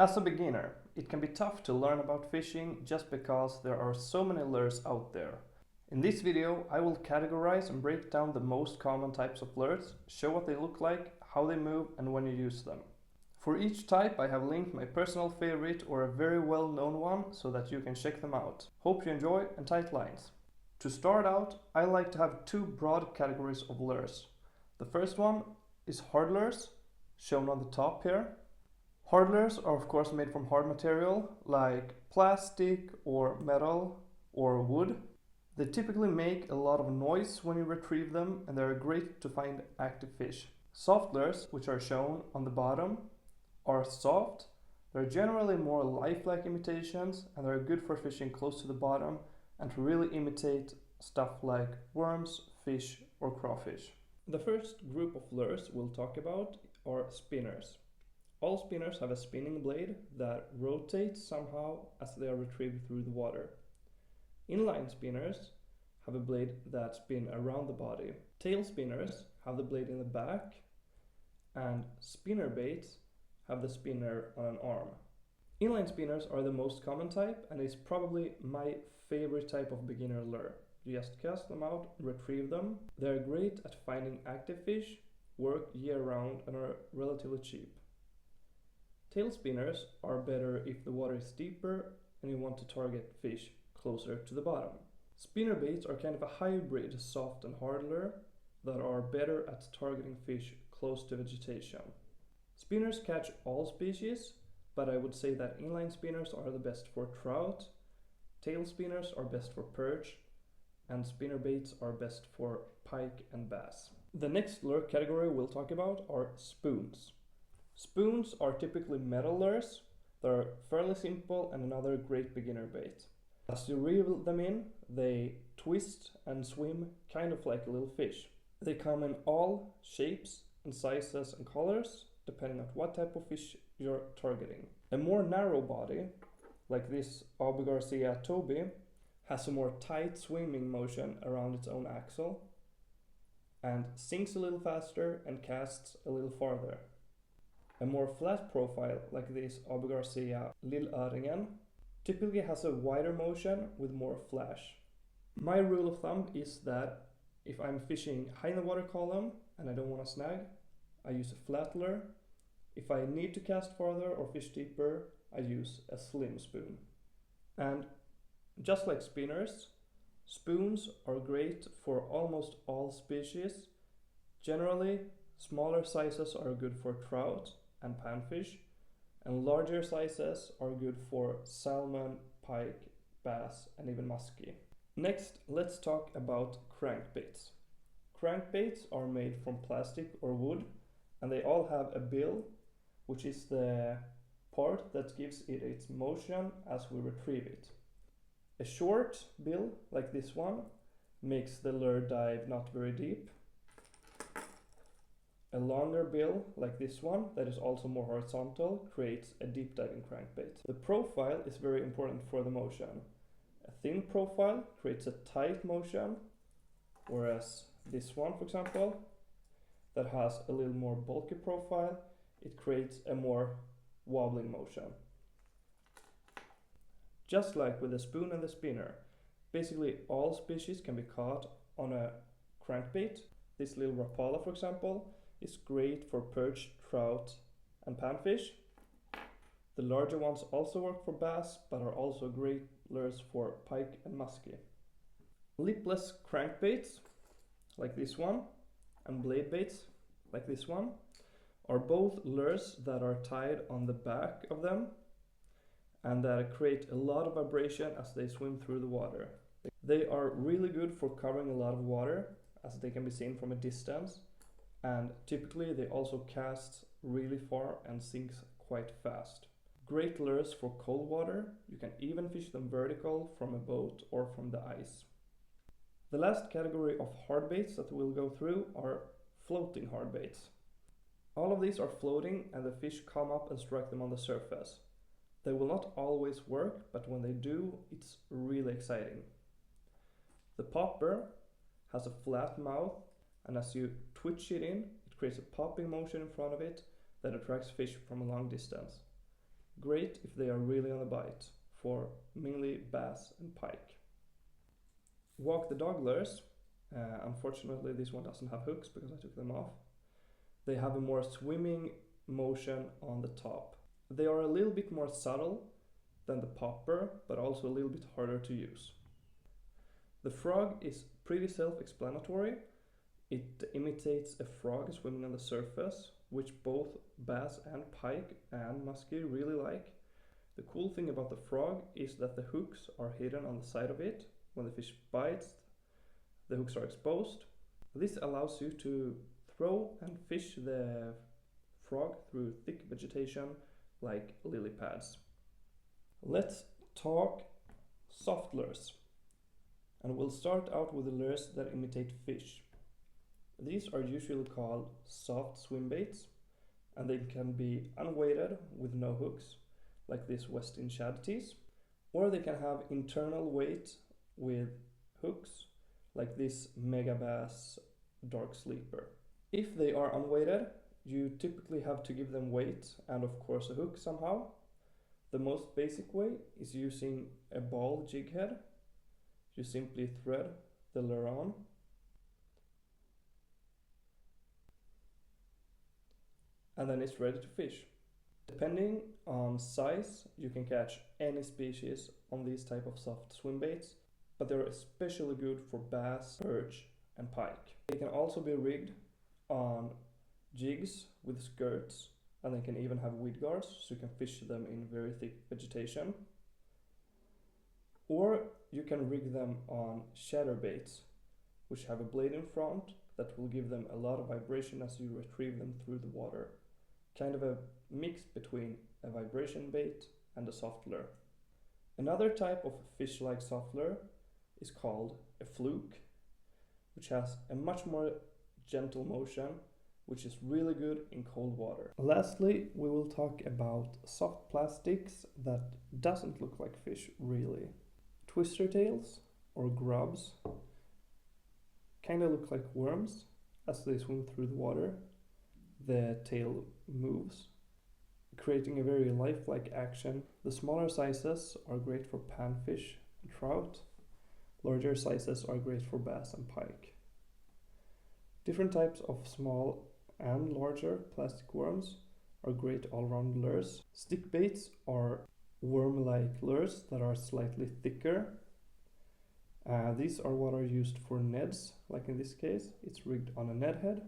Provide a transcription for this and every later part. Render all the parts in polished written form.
As a beginner, it can be tough to learn about fishing just because there are so many lures out there. In this video, I will categorize and break down the most common types of lures, show what they look like, how they move, and when you use them. For each type, I have linked my personal favorite or a very well-known one so that you can check them out. Hope you enjoy and tight lines. To start out, I like to have two broad categories of lures. The first one is hard lures, shown on the top here. Hard lures are of course made from hard material like plastic or metal or wood. They typically make a lot of noise when you retrieve them, and they are great to find active fish. Soft lures, which are shown on the bottom, are soft. They're generally more lifelike imitations, and they're good for fishing close to the bottom and to really imitate stuff like worms, fish, or crawfish. The first group of lures we'll talk about are spinners. All spinners have a spinning blade that rotates somehow as they are retrieved through the water. Inline spinners have a blade that spins around the body. Tail spinners have the blade in the back, and spinner baits have the spinner on an arm. Inline spinners are the most common type and is probably my favorite type of beginner lure. You just cast them out and retrieve them. They're great at finding active fish, work year round, and are relatively cheap. Tail spinners are better if the water is deeper and you want to target fish closer to the bottom. Spinner baits are kind of a hybrid soft and hard lure that are better at targeting fish close to vegetation. Spinners catch all species, but I would say that inline spinners are the best for trout, tail spinners are best for perch, and spinner baits are best for pike and bass. The next lure category we'll talk about are spoons. Spoons are typically metal lures. They're fairly simple and another great beginner bait. As you reel them in, they twist and swim kind of like a little fish. They come in all shapes and sizes and colors, depending on what type of fish you're targeting. A more narrow body, like this Abu Garcia Toby, has a more tight swimming motion around its own axle and sinks a little faster and casts a little farther. A more flat profile, like this Abu Garcia Lillöringen, typically has a wider motion with more flash. My rule of thumb is that if I'm fishing high in the water column and I don't want to snag, I use a flat lure. If I need to cast farther or fish deeper, I use a slim spoon. And just like spinners, spoons are great for almost all species. Generally, smaller sizes are good for trout and panfish, and larger sizes are good for salmon, pike, bass, and even muskie. Next, let's talk about crankbaits. Crankbaits are made from plastic or wood, and they all have a bill, which is the part that gives it its motion as we retrieve it. A short bill, like this one, makes the lure dive not very deep. A longer bill, like this one, that is also more horizontal, creates a deep diving crankbait. The profile is very important for the motion. A thin profile creates a tight motion, whereas this one, for example, that has a little more bulky profile, it creates a more wobbling motion. Just like with the spoon and the spinner, basically all species can be caught on a crankbait. This little rapala, for example, is great for perch, trout, and panfish. The larger ones also work for bass, but are also great lures for pike and muskie. Lipless crankbaits, like this one, and blade baits, like this one, are both lures that are tied on the back of them and that create a lot of vibration as they swim through the water. They are really good for covering a lot of water, as they can be seen from a distance, and typically they also cast really far and sinks quite fast. Great lures for cold water. You can even fish them vertical from a boat or from the ice. The last category of hard baits that we'll go through are floating hard baits. All of these are floating and the fish come up and strike them on the surface. They will not always work, but when they do, it's really exciting. The popper has a flat mouth, and as you twitch it in, it creates a popping motion in front of it that attracts fish from a long distance. great if they are really on a bite, for mainly bass and pike. Walk the dog lures, unfortunately this one doesn't have hooks because I took them off. They have a more swimming motion on the top. They are a little bit more subtle than the popper, but also a little bit harder to use. The frog is pretty self-explanatory. It imitates a frog swimming on the surface, which both bass and pike and muskie really like. The cool thing about the frog is that the hooks are hidden on the side of it. When the fish bites, the hooks are exposed. This allows you to throw and fish the frog through thick vegetation like lily pads. Let's talk soft lures. And we'll start out with the lures that imitate fish. These are usually called soft swim baits, and they can be unweighted with no hooks, like this Westin shad tees, or they can have internal weight with hooks, like this Mega Bass Dark Sleeper. If they are unweighted, you typically have to give them weight and of course a hook somehow. The most basic way is using a ball jig head. You simply thread the lure on, and then it's ready to fish. Depending on size, you can catch any species on these type of soft swim baits, but they're especially good for bass, perch and pike. They can also be rigged on jigs with skirts, and they can even have weed guards so you can fish them in very thick vegetation. Or you can rig them on shatter baits, which have a blade in front that will give them a lot of vibration as you retrieve them through the water. Kind of a mix between a vibration bait and a soft lure. Another type of fish-like soft lure is called a fluke, which has a much more gentle motion, which is really good in cold water. Lastly, we will talk about soft plastics that doesn't look like fish really. Twister tails or grubs kind of look like worms as they swim through the water. The tail moves, creating a very lifelike action. The smaller sizes are great for panfish and trout. Larger sizes are great for bass and pike. Different types of small and larger plastic worms are great all-round lures. Stick baits are worm-like lures that are slightly thicker. These are what are used for nets, like in this case, it's rigged on a Ned head,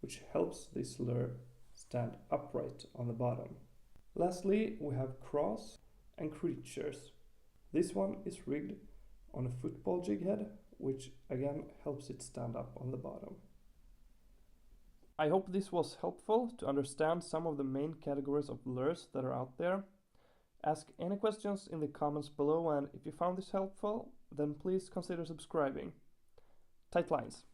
which helps this lure stand upright on the bottom. Lastly, we have craws and creatures. This one is rigged on a football jig head, which again helps it stand up on the bottom. I hope this was helpful to understand some of the main categories of lures that are out there. Ask any questions in the comments below, and if you found this helpful, then please consider subscribing. Tight lines.